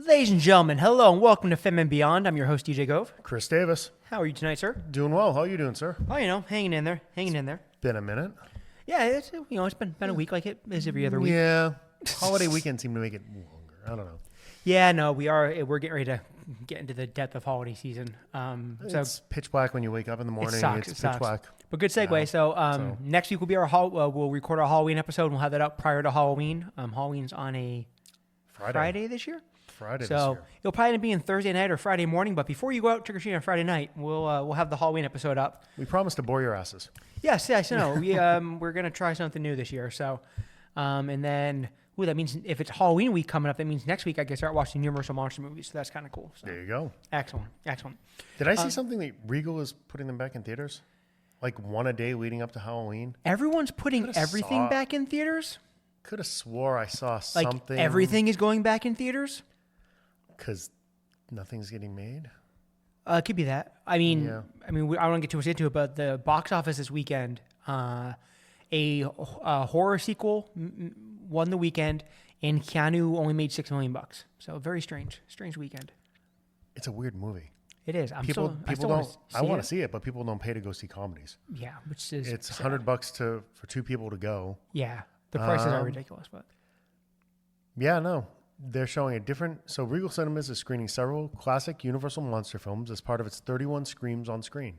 Ladies and gentlemen, hello and welcome to FANMEN Beyond. I'm your host, DJ Gove. Chris Davis. How are you tonight, sir? Doing well. How are you doing, sir? Oh, hanging in there. Been a minute. Yeah, it's been a week like it is every other week. Yeah. Holiday weekends seem to make it longer. I don't know. Yeah, no, we're getting ready to get into the depth of holiday season. It's pitch black when you wake up in the morning. It's pitch black. But good segue. Yeah. So next week will be we'll record our Halloween episode. And we'll have that up prior to Halloween. Halloween's on a Friday this year. So it'll probably end up being Thursday night or Friday morning. But before you go out trick or treating on Friday night, we'll have the Halloween episode up. We promise to bore your asses. Yes, no. We're gonna try something new this year. So, and then that means if it's Halloween week coming up, that means next week I can start watching Universal Monster movies. So that's kind of cool. So. There you go. Excellent. Did I see something that Regal is putting them back in theaters? Like one a day leading up to Halloween? Everyone's putting everything back in theaters? Could have swore I saw something. Like everything is going back in theaters? Because nothing's getting made? It could be that. I don't want to get too much into it, but the box office this weekend, a horror sequel won the weekend, and Keanu only made $6 million. So very strange weekend. It's a weird movie. It is. I want to see it, but people don't pay to go see comedies. Yeah, which is it's $100 for two people to go. Yeah, the prices are ridiculous, but yeah, no. They're showing a different... So Regal Cinemas is screening several classic Universal Monster films as part of its 31 Screams on Screen.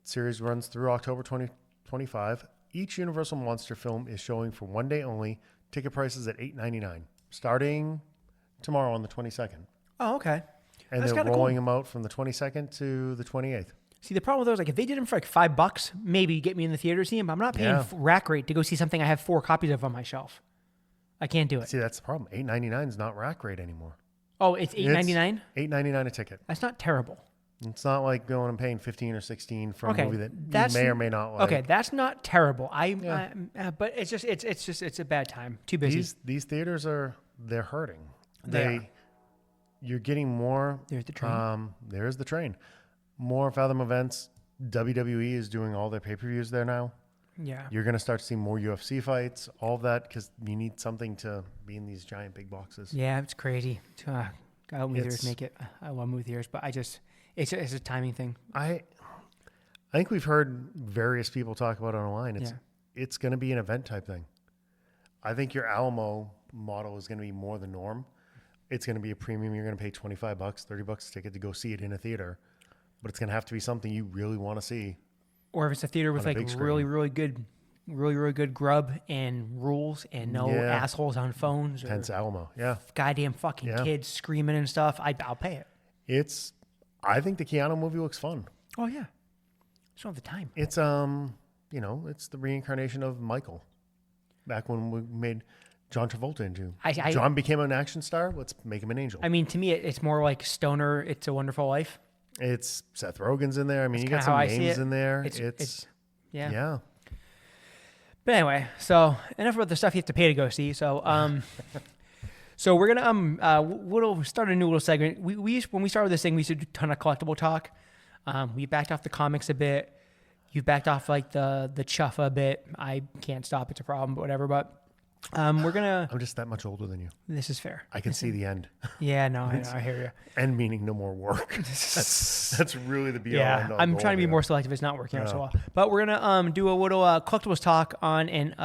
The series runs through October 2025. Each Universal Monster film is showing for one day only. Ticket prices at $8.99, starting tomorrow on the 22nd. Oh, okay. And they're rolling them out from the 22nd to the 28th. See, the problem with those, like if they did them for like $5, maybe get me in the theater to see them, but I'm not paying rack rate to go see something I have 4 copies of on my shelf. I can't do it. See, that's the problem. $8.99 is not rack rate anymore. Oh, it's $8.99? $8.99 a ticket. That's not terrible. It's not like going and paying $15 or $16 for a movie that you may or may not like. Okay, that's not terrible. But it's a bad time. Too busy. These theaters they're hurting. You're getting more. There's the train. There's the train. More Fathom events. WWE is doing all their pay-per-views there now. Yeah. You're going to start seeing more UFC fights, all of that, because you need something to be in these giant big boxes. Yeah, it's crazy. Movie theaters make it. I love movie theaters, but it's a timing thing. I think we've heard various people talk about it online. It's going to be an event type thing. I think your Alamo model is going to be more the norm. It's going to be a premium. You're going to pay $25, $30 a ticket to go see it in a theater, but it's going to have to be something you really want to see. Or if it's a theater with like really good grub and rules and no assholes on phones. Hence Alamo, yeah. Goddamn fucking kids screaming and stuff. I'll pay it. I think the Keanu movie looks fun. Oh yeah. Just don't have the time. It's it's the reincarnation of Michael. Back when we made John Travolta into. John became an action star. Let's make him an angel. I mean, to me, it's more like Stoner. It's a Wonderful Life. It's Seth Rogen's in there. I mean, you got some names in there. Yeah. But anyway, so enough about the stuff you have to pay to go see. So, so we're gonna we'll start a new little segment. We when we started this thing, we used to do a ton of collectible talk. We backed off the comics a bit. You backed off like the chuffa a bit. I can't stop. It's a problem, but whatever. But we're gonna. I'm just that much older than you. This is fair. I can see the end. Yeah, no, I hear you. End meaning no more work. That's really the be all. Yeah, I'm trying to be more selective. It's not working out so well. But we're gonna do a little collectibles talk on an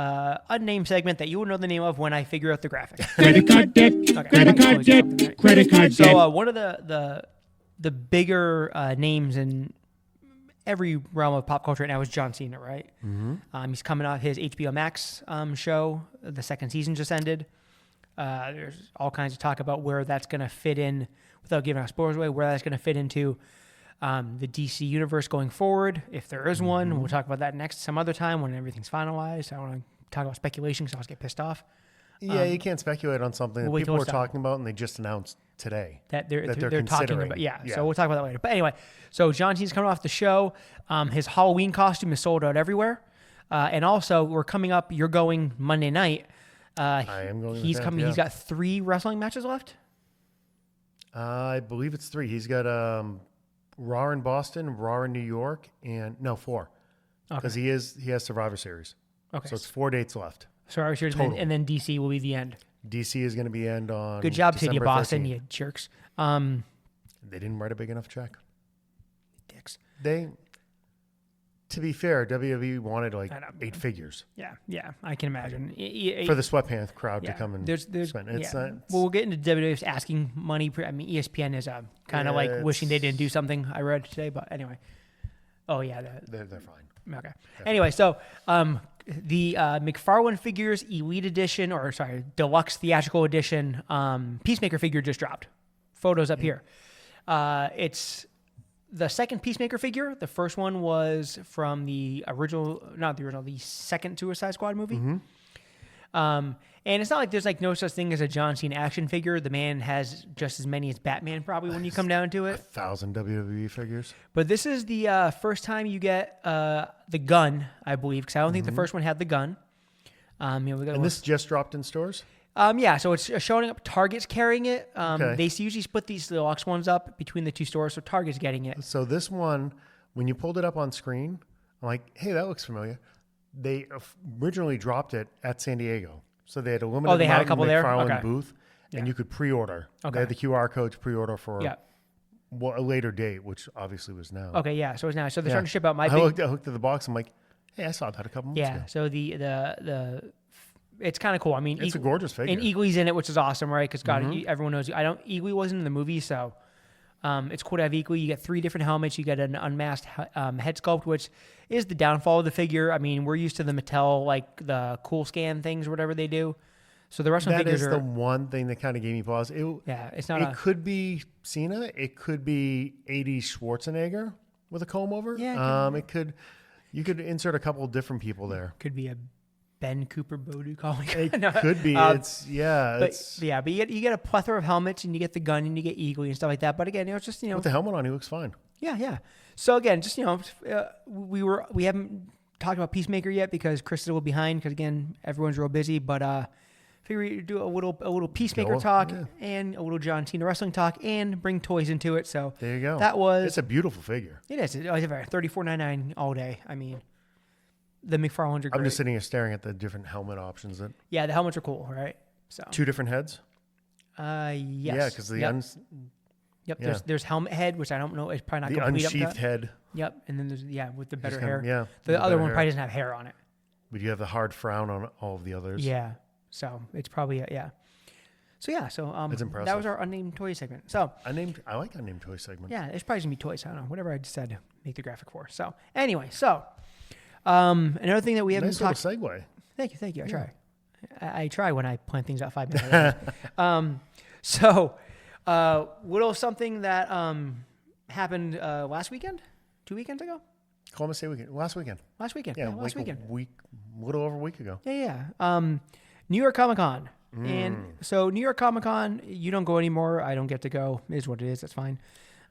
unnamed segment that you will know the name of when I figure out the graphic. Credit card debt. Credit card debt. Credit card debt. So one of the bigger names in every realm of pop culture right now is John Cena, right? Mm-hmm. He's coming off his HBO Max show. The second season just ended. There's all kinds of talk about where that's going to fit in, without giving our spoilers away, where that's going to fit into the DC universe going forward, if there is one. We'll talk about that some other time when everything's finalized. I don't want to talk about speculation because I always get pissed off. Yeah, you can't speculate on something that people were talking about and they just announced today that they're talking about. Yeah, so we'll talk about that later. But anyway, so John Cena's coming off the show. His Halloween costume is sold out everywhere. And also, we're coming up. You're going Monday night. I am going. He's coming. Yeah. He's got 3 wrestling matches left. I believe it's 3. He's got Raw in Boston, Raw in New York, and 4. Because he has Survivor Series. Okay, so it's 4 dates left. Survivor Series, and then DC will be the end. DC is going to be end on. Good job, City of December Boston, 13th. you jerks. They didn't write a big enough check. Dicks. To be fair, WWE wanted like I know. 8 figures Yeah, I can imagine. for the sweatpants crowd Yeah, to come and there's spend. It's yeah. not, Well, we'll get into WWE's asking money. I mean, ESPN is kind of like wishing they didn't do something. I read today, but anyway. Oh yeah, they're fine. okay. Anyway, so the McFarlane Figures Elite Edition, or sorry, Deluxe Theatrical Edition Peacemaker figure just dropped. Photos up here. It's the second Peacemaker figure. The first one was from the second Suicide Squad movie. And it's not like there's like no such thing as a John Cena action figure. The man has just as many as Batman probably when you come down to it. 1,000 WWE figures. But this is the first time you get the gun, I believe, because I don't think the first one had the gun. We got And this just dropped in stores? yeah, so it's showing up. Target's carrying it. Okay. They usually split these deluxe ones up between the two stores, so Target's getting it. So this one, when you pulled it up on screen, I'm like, hey, that looks familiar. They originally dropped it at San Diego. So they had a limited they had a amount couple in there? McFarlane Okay. booth, and you could pre-order. Okay. They had the QR code to pre-order for Yeah. a later date, which obviously was now. Okay, yeah. So it's now. So they're Yeah. starting to ship out my I big. looked at the box. I'm like, hey, I saw that a couple months ago. Yeah. So the it's kind of cool. I mean, It's a gorgeous figure. and Eagly's in it, which is awesome, right? Because Mm-hmm. everyone knows. Eagly wasn't in the movie, so it's cool to have Eagly. You get 3 different helmets. You get an unmasked head sculpt, which is the downfall of the figure. I mean, we're used to the Mattel like the cool scan things or whatever they do. So the wrestling That figures is are the one thing that kind of gave me pause. it's not It could be Cena. It could be 80s Schwarzenegger with a comb over. Yeah, It could. You could insert a couple different people there. could be a Ben Cooper Bodie calling. It No. could be. But But you get a plethora of helmets, and you get the gun, and you get Eagly and stuff like that. But again, it's just with the helmet on, he looks fine. Yeah. So again, just we haven't talked about Peacemaker yet because Chris is a little behind because again everyone's real busy. But figure we'd do a little Peacemaker talk and a little John Cena wrestling talk and bring toys into it. So There you go. That was It's a beautiful figure. it is. It's $34.99 all day. I mean, the McFarlanes are great. I'm just sitting here staring at the different helmet options. That Yeah, the helmets are cool, right? So 2 different heads. yes. Yeah, because Yep. Yeah. There's helmet head, which I don't know. It's probably not the complete unsheathed up head. Yep. And then there's with the better Just kind hair. of- with The other better one hair. probably doesn't have hair on it. But you have the hard frown on all of the others. Yeah. So it's probably yeah. So yeah. So That's that impressive. was our unnamed toy segment. So I like unnamed toy segment. yeah, it's probably gonna be toys. I don't know. Whatever I decided to make the graphic for. So anyway, another thing that we haven't Nice little talked. segue. Thank you. I try. I try when I plan things out 5 minutes. So, little something that happened last weekend, 2 weekends ago. Columbus Day weekend. Last weekend. Last weekend. Yeah, last like weekend. a little over a week ago. Yeah. New York Comic Con. And so New York Comic Con, you don't go anymore. I don't get to go. It is what it is. That's fine.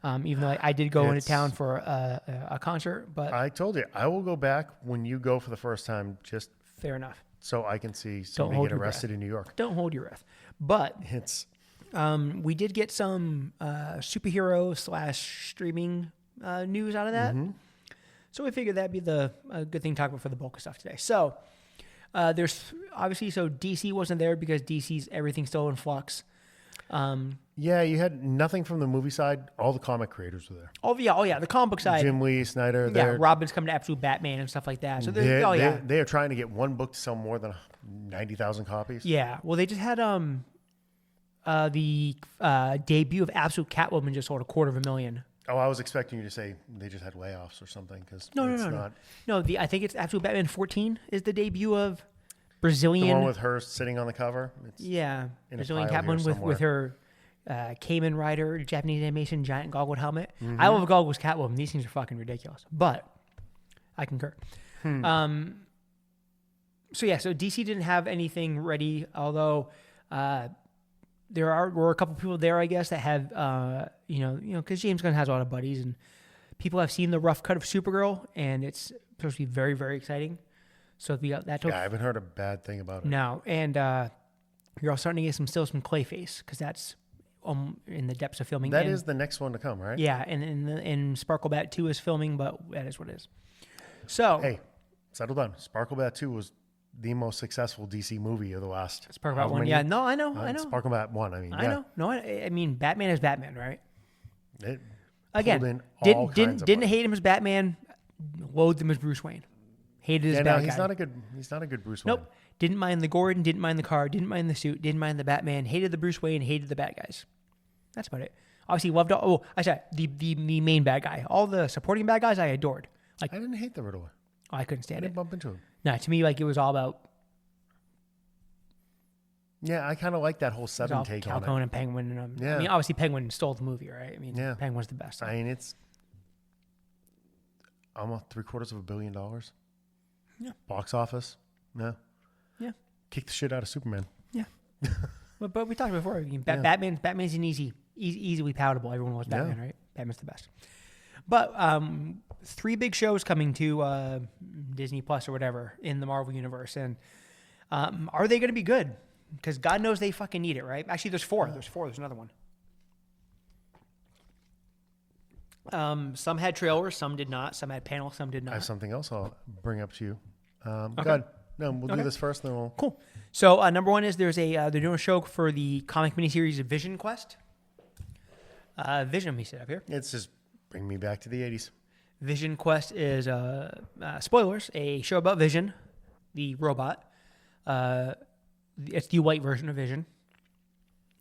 Even though I did go into town for a concert, but I told you, I will go back when you go for the first time, just fair enough. so I can see somebody hold get your arrested in New York. Don't hold your breath. But It's we did get some superhero / streaming news out of that. So we figured that'd be a good thing to talk about for the bulk of stuff today. So there's obviously, so DC wasn't there because DC's everything's still in flux. yeah, you had nothing from the movie side. All the comic creators were there. Oh yeah, the comic book side. Jim Lee, Snyder. Yeah, Robin's coming to Absolute Batman and stuff like that. So they are trying to get one book to sell more than 90,000 copies. Yeah, well, they just had the debut of Absolute Catwoman just sold 250,000. Oh, I was expecting you to say they just had layoffs or something because No. No, I think it's Absolute Batman 14 is the debut of Brazilian. The one with her sitting on the cover. It's yeah, in a Brazilian pile here Catwoman with her Cayman Rider Japanese animation giant goggled helmet. I love goggles Catwoman. These things are fucking ridiculous, but I concur. So DC didn't have anything ready, although there were a couple people there, I guess, that have because James Gunn has a lot of buddies, and people have seen the rough cut of Supergirl, and it's supposed to be very, very exciting. So we got that. Yeah, I haven't heard a bad thing about it. No, and you're all starting to get some Clayface because that's in the depths of filming. That is the next one to come, right? Yeah, and Sparkle Bat 2 is filming, but that is what it is. So Hey, settle down. Sparkle Bat 2 was the most successful DC movie of the last. Sparkle Bat however 1. many- Yeah, no, I know. Sparkle Bat 1. I mean, I yeah. know. No, I mean, Batman is Batman, right? It Again, pulled in all kinds of didn't money. hate him as Batman. Loathed him as Bruce Wayne. Hated his Yeah, bad no, he's guy. not a good Bruce Wayne. Nope. Didn't mind the Gordon. Didn't mind the car. Didn't mind the suit. Didn't mind the Batman. Hated the Bruce Wayne. Hated the bad guys. That's about it. Obviously, loved all. Oh, I said the main bad guy. All the supporting bad guys I adored. Like I didn't hate the Riddler. I couldn't I stand didn't it. bump into him. No, to me, like it was all about Yeah, I kind of like that whole it was Seven all take Falcone on it. and Penguin. And I Yeah. mean, obviously, Penguin stole the movie, right? I mean, Yeah. Penguin's the best. I mean, it's almost $750 million. Yeah. Box office. Yeah. Yeah. Kick the shit out of Superman. Yeah. but we talked before. I mean, Yeah. Batman's an easily palatable. Everyone loves Batman, Yeah. right? Batman's the best. But 3 big shows coming to Disney Plus or whatever in the Marvel universe, and are they going to be good? Because God knows they fucking need it, right? Actually, there's 4. There's another one. Some had trailers, some did not. Some had panels, some did I have not. something else I'll bring up to you. Go Okay. ahead. No, we'll Okay. do this first, then we'll. Cool. So number 1 is there's a they're doing a show for the comic miniseries Vision Quest. Vision, let me sit up here. It's just bring me back to the 80s. Vision Quest is spoilers, a show about Vision, the robot. It's the white version of Vision.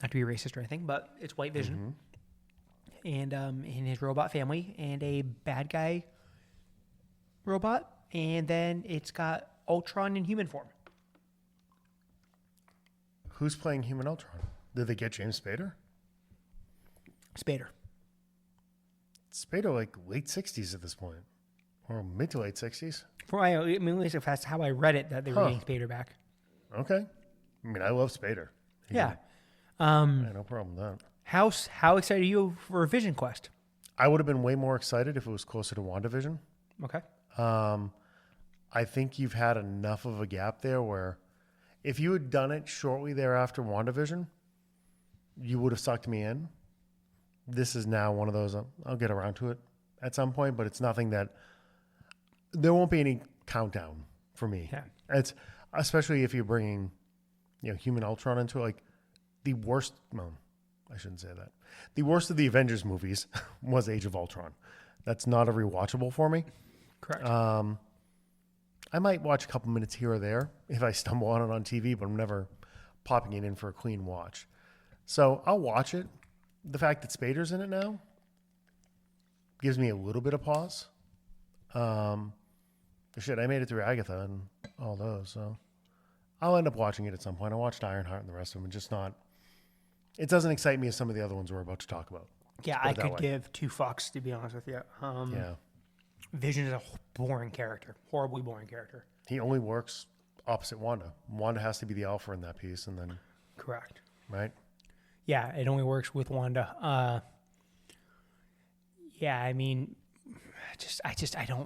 Not to be racist or anything, but it's white Vision. And in his robot family, and a bad guy robot, and then it's got Ultron in human form. Who's playing Human Ultron? Did they get James Spader? Spader. Spader, like late 60s at this point, or mid to late 60s. I mean, at least if that's how I read it, that they were Huh. getting Spader back. Okay. I mean, I love Spader. Yeah. Yeah, no problem with that. How excited are you for Vision Quest? I would have been way more excited if it was closer to WandaVision. Okay. I think you've had enough of a gap there where if you had done it shortly thereafter WandaVision, you would have sucked me in. This is now one of those, I'll get around to it at some point, but it's nothing that, there won't be any countdown for me. Yeah. It's, especially if you're bringing, Human Ultron into it, like the worst, well, I shouldn't say that. The worst of the Avengers movies was Age of Ultron. That's not a rewatchable for me. Correct. I might watch a couple minutes here or there if I stumble on it on TV, but I'm never popping it in for a clean watch. So I'll watch it. The fact that Spader's in it now gives me a little bit of pause. Shit, I made it through Agatha and all those, so I'll end up watching it at some point. I watched Ironheart and the rest of them, and just not. It doesn't excite me as some of the other ones we're about to talk about. Yeah, put I it that could way. give 2 fucks, to be honest with you. Yeah, Vision is a boring character, horribly boring character. he only works opposite Wanda. Wanda has to be the alpha in that piece, and then Correct. right. Yeah, it only works with Wanda. Yeah, I mean,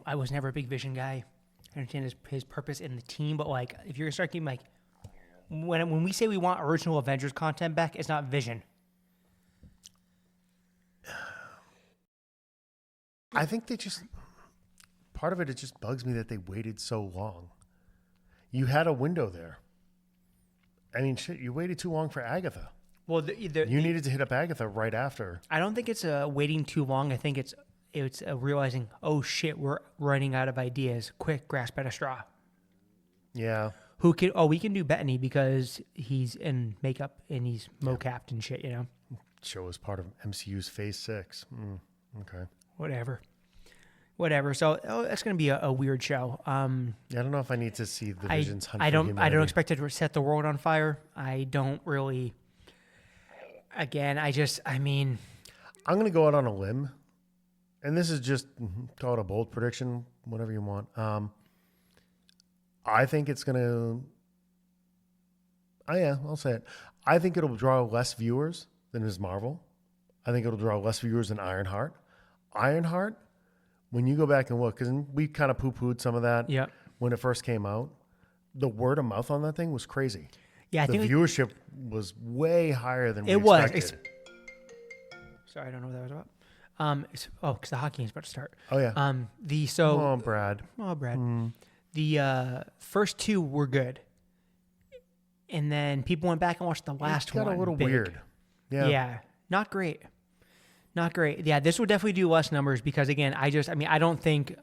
I was never a big Vision guy. I understand his purpose in the team, but like, if you're gonna start getting like, when we say we want original Avengers content back, it's not Vision. I think they just, part of it just bugs me that they waited so long. You had a window there. I mean, shit, you waited too long for Agatha. Well, You needed to hit up Agatha right after. I don't think it's waiting too long. I think it's realizing, oh shit, we're running out of ideas. Quick, grasp at a straw. Yeah. We can do Bettany because he's in makeup and he's mocapped and shit, Show is part of MCU's Phase 6. Okay. Whatever. So that's going to be a weird show. Yeah, I don't know if I need to see the Vision's hunt I for don't humanity. expect it to set the world on fire. I don't really. Again, I mean, I'm going to go out on a limb, and this is just, call it a bold prediction, whatever you want. I think it's going to, I'll say it. I think it'll draw less viewers than Ms. Marvel. I think it'll draw less viewers than Ironheart. Ironheart, when you go back and look, because we kind of poo-pooed some of that yeah. when it first came out, the word of mouth on that thing was crazy. Yeah, I The think viewership was way higher than we it was. expected. Sorry, I don't know what that was about. Because the hockey game's about to start. Oh, yeah. Oh, Brad. Brad. The first two were good, and then people went back and watched the last one. Got a little big. weird. Yeah, not great. Not great. Yeah, this would definitely do less numbers because again, I just don't think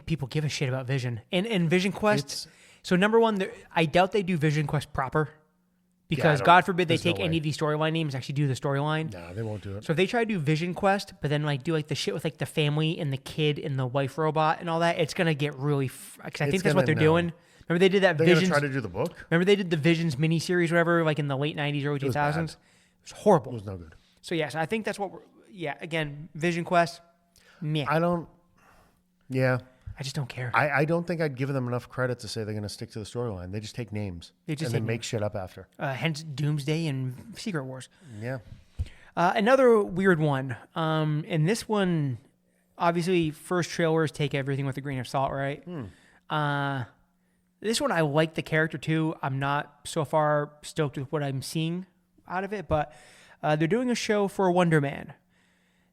people give a shit about Vision and Vision Quest. So number one, I doubt they do Vision Quest proper because God forbid they take any of these storyline names and actually do the storyline. No, they won't do it. So if they try to do Vision Quest, but then like do like the shit with like the family and the kid and the wife robot and all that, it's gonna get really. Because I think that's what they're doing. Remember they did that They're Visions. gonna try to do the book. Remember they did the Visions miniseries, whatever, like in the late '90s, early 2000s. It was horrible. It was no good. So yes, I think that's what we're. Yeah, again, Vision Quest. Meh. Yeah. I just don't care. I don't think I'd give them enough credit to say they're going to stick to the storyline. They just take names and then make shit up after. Hence Doomsday and Secret Wars. Yeah. Another weird one. And this one, obviously, first trailers take everything with a grain of salt, right? This one, I like the character too. I'm not so far stoked with what I'm seeing out of it, but they're doing a show for Wonder Man.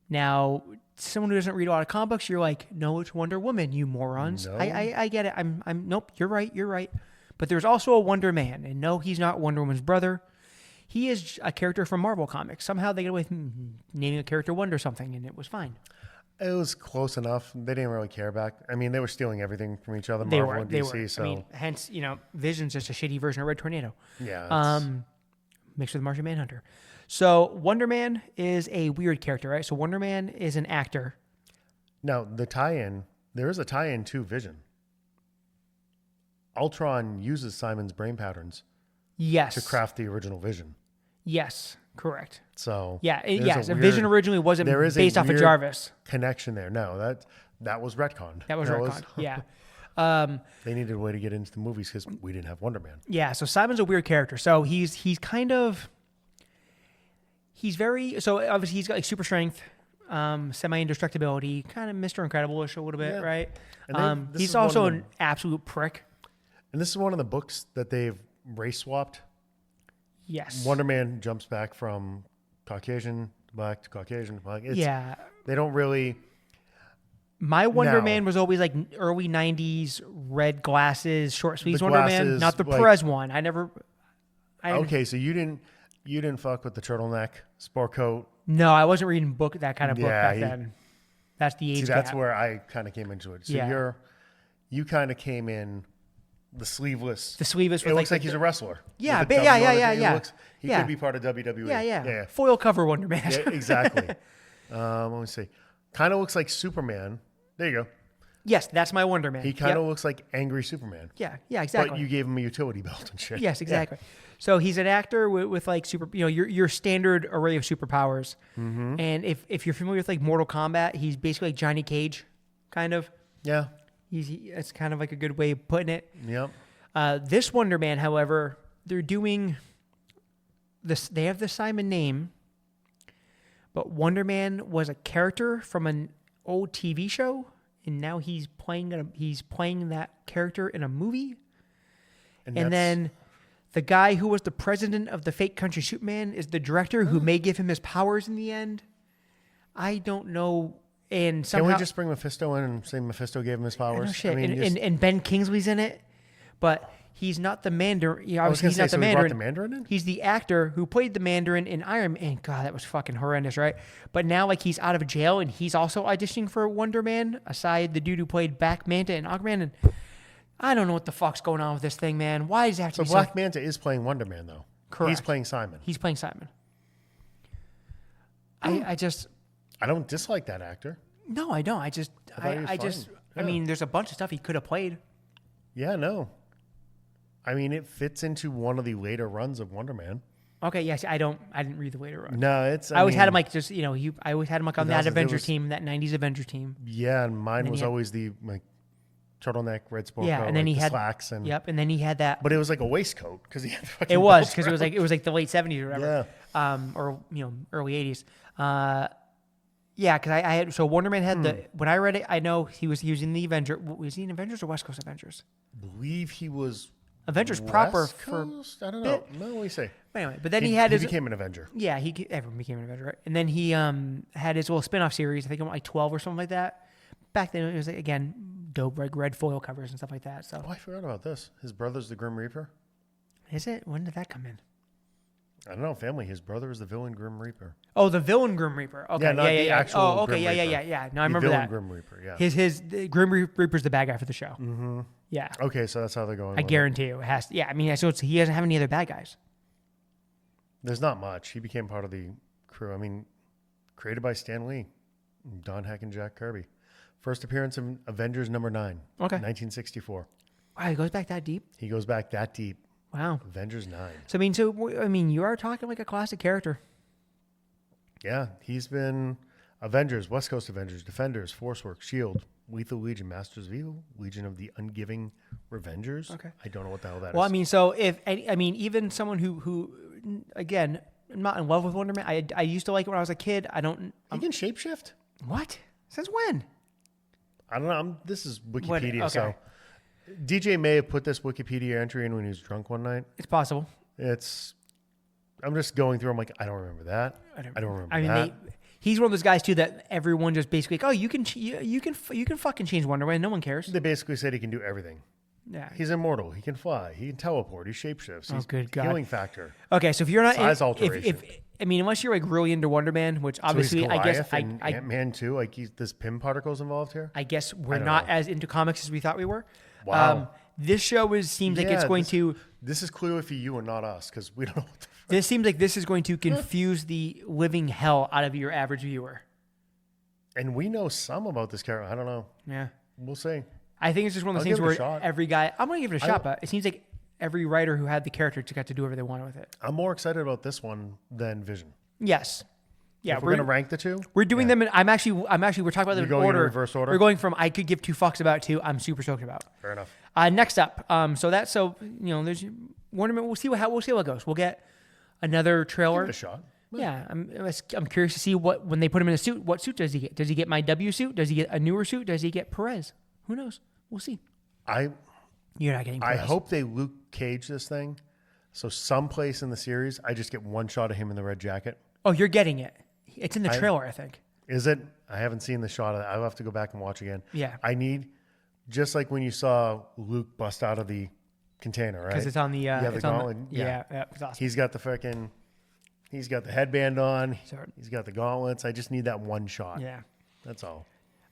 Now, someone who doesn't read a lot of comic books, you're like, no, it's Wonder Woman, you morons. No. I get it. Nope, you're right. But there's also a Wonder Man, and no, he's not Wonder Woman's brother. He is a character from Marvel Comics. Somehow they get away with naming a character Wonder something, and it was fine. It was close enough. They didn't really care back. I mean, they were stealing everything from each other, They Marvel and DC. were. So I mean, hence, Vision's just a shitty version of Red Tornado. yeah. Mixed with Martian Manhunter. So Wonder Man is a weird character, right? So Wonder Man is an actor. Now, the tie-in, there is a tie-in to Vision. Ultron uses Simon's brain patterns Yes. to craft the original Vision. Yes, correct. So Yeah, there's yes. a Vision weird- originally wasn't there is a based off of weird Jarvis. connection there. No, that was retconned. That was retconned. Yeah. They needed a way to get into the movies because we didn't have Wonder Man. Yeah, so Simon's a weird character. So he's very, so obviously he's got like super strength, semi-indestructibility, kind of Mr. Incredible-ish a little bit, Yeah. right? And this He's is one also of the- an absolute prick. And this is one of the books that they've race swapped. Yes. Wonder Man jumps back from Caucasian to black to Caucasian to black. Yeah. They don't really. My Wonder No. Man was always like early 90s, red glasses, short sleeves The Wonder Man, glasses, not the like- Perez one. Okay, so you didn't fuck with the turtleneck sport coat. No, I wasn't reading that kind of book Yeah, back then. That's the age See, gap. that's where I kind of came into it. So Yeah. you kind of came in the sleeveless. The sleeveless It with looks like like he's a wrestler. Yeah, With the yeah, yeah, W on it. yeah, He yeah. He Yeah. could be part of WWE. Yeah. Foil cover Wonder Man. Yeah, exactly. Let me see. Kind of looks like Superman. There you go. Yes, that's my Wonder Man. He kind of looks like angry Superman. Yeah, exactly. But you gave him a utility belt and shit. Yes, exactly. So he's an actor with like your standard array of superpowers. Mm-hmm. And if you're familiar with like Mortal Kombat, he's basically like Johnny Cage, kind of. Yeah. It's kind of like a good way of putting it. Yep. This Wonder Man, however, they're doing this. They have the Simon name, but Wonder Man was a character from an old TV show, and now he's playing that character in a movie. And then the guy who was the president of the fake country Superman is the director who may give him his powers in the end. I don't know. And somehow, Can we just bring Mephisto in and say Mephisto gave him his powers? no shit. I mean, and Ben Kingsley's in it, but he's not the Mandarin. I was Obviously, gonna he's say, not so the we Mandarin. brought the Mandarin in? He's the actor who played the Mandarin in Iron Man. God, that was fucking horrendous, right? But now, like, he's out of jail and he's also auditioning for Wonder Man, aside the dude who played Black Manta and Aquaman. And I don't know what the fuck's going on with this thing, man. Why does it have to So be Black Manta is playing Wonder Man, though. Correct. He's playing Simon. He's playing Simon. I don't dislike that actor. No, I don't. I Yeah. mean, there's a bunch of stuff he could have played. Yeah, no. I mean, it fits into one of the later runs of Wonder Man. Okay, yes, I didn't read the later run. No, it's. I always had him like just I always had him like on that There Avenger was- team, that '90s Avenger team. Yeah, and mine then was he had- always the like turtleneck, red sport Yeah, coat, and then like he the had slacks, and Yep, and then he had that. but it was like a waistcoat because he had fucking It was belts because it was like the late '70s or whatever. Yeah. Or early '80s. Yeah, because I had Wonder Man had the when I read it, I know he was using the Avenger. Was he in Avengers or West Coast Avengers? believe he was Avengers West proper Coast? for I don't know. No, what do you say? anyway. But then he had his became an Avenger. yeah everyone became an Avenger, right? And then he had his little spin-off series. I think it went like 12 or something like that. back then it was again dope red foil covers and stuff like that. So Oh, I forgot about this. His brother's the Grim Reaper. is it? When did that come in? I don't know, family. His brother is the villain Grim Reaper. Oh, the villain Grim Reaper. Okay, Yeah, not the actual Oh, okay, Grim yeah. No, I The remember villain that. Grim Reaper, yeah. The Grim Reaper's the bad guy for the show. Mm-hmm. Yeah, Okay, so that's how they're going. I with guarantee you it has. Yeah, I mean, so he doesn't have any other bad guys. it. There's not much. He became part of the crew. I mean, created by Stan Lee, Don Heck, and Jack Kirby. First appearance in Avengers #9. Okay. 1964. Wow, he goes back that deep. He goes back that deep. Wow. Avengers 9. So I mean, you are talking like a classic character. Yeah, he's been Avengers, West Coast Avengers, Defenders, Forceworks, Shield, Lethal Legion, Masters of Evil, Legion of the Ungiving Revengers. Okay. I don't know what the hell that Well, is. I mean, so even someone who again, I'm not in love with Wonder Man. I used to like it when I was a kid. I don't. He can shapeshift? What? Since when? I don't know. This is Wikipedia, okay. so DJ may have put this Wikipedia entry in when he was drunk one night. It's possible. I'm just going through. I'm like, I don't remember that. I don't remember I mean, that. he's one of those guys too that everyone just basically like, oh, you can fucking change Wonder Man. No one cares. They basically said he can do everything. Yeah. He's immortal. He can fly. He can teleport. He shapeshifts. He's good God. healing factor. Okay, so if you're not Size alteration. I mean, unless you're like really into Wonder Man, which So obviously he's I guess Goliath and Ant-Man too. Like this Pym particles involved here. I guess we're don't not know. as into comics as we thought we were. Wow. This show seems like it's going to. This is clearly for you and not us because we don't know what the fuck. This seems like this is going to confuse the living hell out of your average viewer. And we know some about this character. I don't know. Yeah. We'll see. I think it's just one of those I'll things give it a where shot. every guy. I'm going to give it a shot, but it seems like every writer who had the character just got to do whatever they wanted with it. I'm more excited about this one than Vision. Yes. Yeah, If we're gonna rank the two, We're doing them. I'm actually. We're talking about them in going in order. reverse order? We're going from I could give two fucks about to I'm super stoked about. fair enough. Next up, there's Wonder Man. We'll see how it goes. We'll get another trailer. Give it a shot. Yeah, I'm curious to see when they put him in a suit. What suit does he get? Does he get my W suit? Does he get a newer suit? Does he get Perez? Who knows? We'll see. You're not getting I Perez. hope they Luke Cage this thing. So someplace in the series, I just get one shot of him in the red jacket. Oh, you're getting it. It's in the trailer, I think. Is it? I haven't seen the shot of that. I'll have to go back and watch again. Yeah. I need, just like when you saw Luke bust out of the container, right? Because it's on the the it's on gauntlet. yeah, it's awesome. He's got the headband on. Sorry. He's got the gauntlets. I just need that one shot. Yeah. That's all.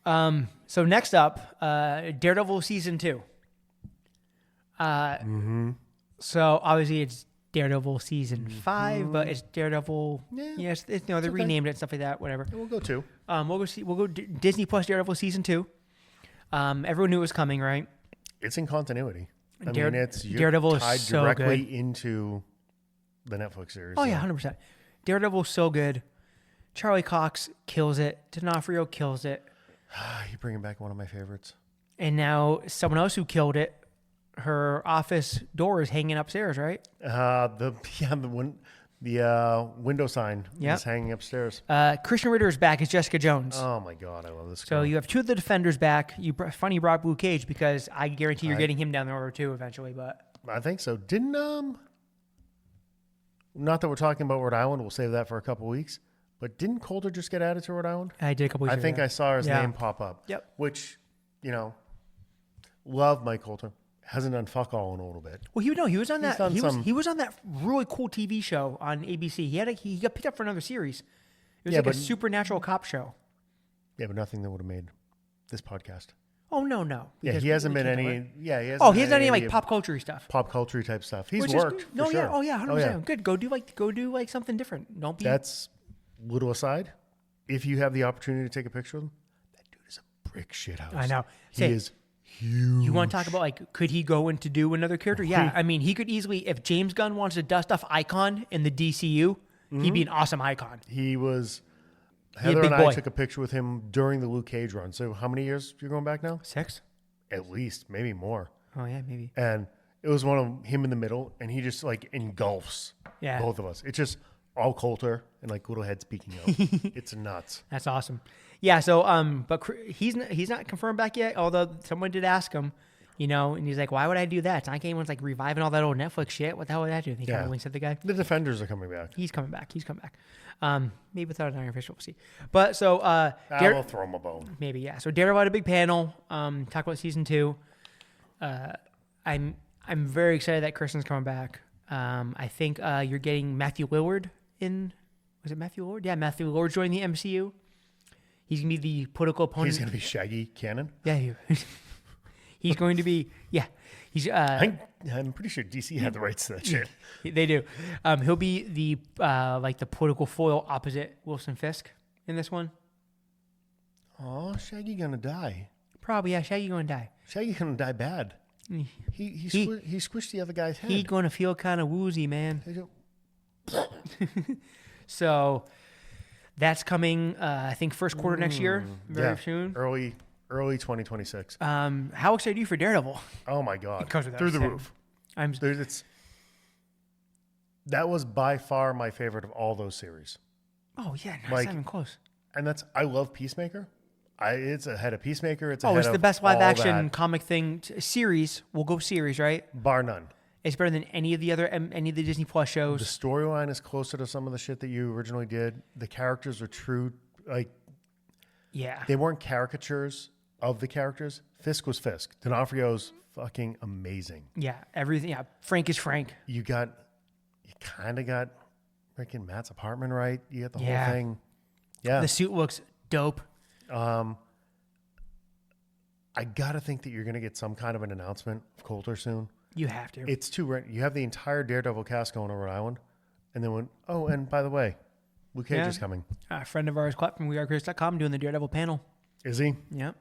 So next up, Daredevil season 2. So obviously it's Daredevil season 5, but it's Daredevil. Yeah. Yes, they renamed it and stuff like that. Whatever. We'll go two. We'll go Disney Plus Daredevil season 2. Everyone knew it was coming, right? It's in continuity. I Dare- mean, you're Daredevil is tied so directly good. into the Netflix series. Oh so. yeah, 100%. Daredevil is so good. Charlie Cox kills it. D'Onofrio kills it. You're bringing back one of my favorites. And now someone else who killed it. Her office door is hanging upstairs, right? The window sign Yep. is hanging upstairs. Christian Ritter is back as Jessica Jones. Oh my god, I love this. So girl. you have two of the Defenders back. Funny you brought Blue Cage because I guarantee you're getting him down the order too eventually. But I think so. Didn't not that we're talking about Rhode Island. We'll save that for a couple weeks. But didn't Coulter just get added to Rhode Island? I did a couple weeks I ago. think I saw his Yeah. name pop up. Yep. Which, love Mike Coulter. Hasn't done fuck all in a little bit. Well, he was on that. done He some- was on that really cool TV show on ABC. He got picked up for another series. It was Yeah, like a but- supernatural cop show. Yeah, but nothing that would have made this podcast. Oh no. Yeah, because he hasn't we been can't do any. it. Yeah, he hasn't. Oh, been he hasn't done any like of pop culture stuff. pop culture type stuff. He's Which is worked. good. No, for yeah. sure. Oh yeah, 100%. yeah. Good. Go do like something different. Don't be. That's little aside. If you have the opportunity to take a picture of him, that dude is a brick shit house. I know. He Say, is huge. You want to talk about like could he go in to do another character? Yeah, I mean he could easily if James Gunn wants to dust off Icon in the DCU, he'd be an awesome Icon. He was. a Heather big and I boy. took a picture with him during the Luke Cage run. So how many years you're going back now? 6? At least, maybe more. Oh yeah, maybe. And it was one of him in the middle, and he just like engulfs Yeah. both of us. It's just all Coulter and like little head speaking out. It's nuts. That's awesome. Yeah. So but he's not confirmed back yet. Although someone did ask him, You know, and he's like, why would I do that? It's not anyone's like reviving all that old Netflix shit. What the hell would that do? He kind of winks at the guy. The Defenders are coming back. He's coming back. Maybe without an Iron Fist, we'll see. But so, I'll throw him a bone. Maybe, yeah. So Daredevil had a big panel. Talk about season 2. I'm very excited that Kristen's coming back. I think you're getting Matthew Lillard in. Was it Matthew Lillard? Yeah, Matthew Lillard joining the MCU. He's gonna be the political opponent. He's gonna be Shaggy Cannon. Yeah, he's going to be. Yeah, he's. I'm pretty sure DC had the rights to that shit. They do. He'll be the the political foil opposite Wilson Fisk in this one. Oh, Shaggy gonna die. Probably, yeah. Shaggy going to die. Shaggy gonna die bad. He squished the other guy's head. He's going to feel kind of woozy, man. So that's coming, I think, first quarter next year, very soon. Early 2026. How excited are you for Daredevil? Oh my God. Through the roof. That was by far my favorite of all those series. Oh, yeah. No, it's not even close. And I love Peacemaker. It's ahead of Peacemaker. It's the best live action comic thing series. We'll go series, right? Bar none. It's better than any of the Disney Plus shows. The storyline is closer to some of the shit that you originally did. The characters are true. They weren't caricatures of the characters. Fisk was Fisk. D'Onofrio's fucking amazing. Yeah, everything. Yeah, Frank is Frank. You kind of got freaking Matt's apartment right. You got the whole thing. Yeah. The suit looks dope. I gotta think that you're gonna get some kind of an announcement of Coulter soon. You have to. It's too. You have the entire Daredevil cast going on Rhode Island, and then and by the way, Luke Cage is coming. A friend of ours, Clark from WeAreChris.com, doing the Daredevil panel. Is he? Yeah.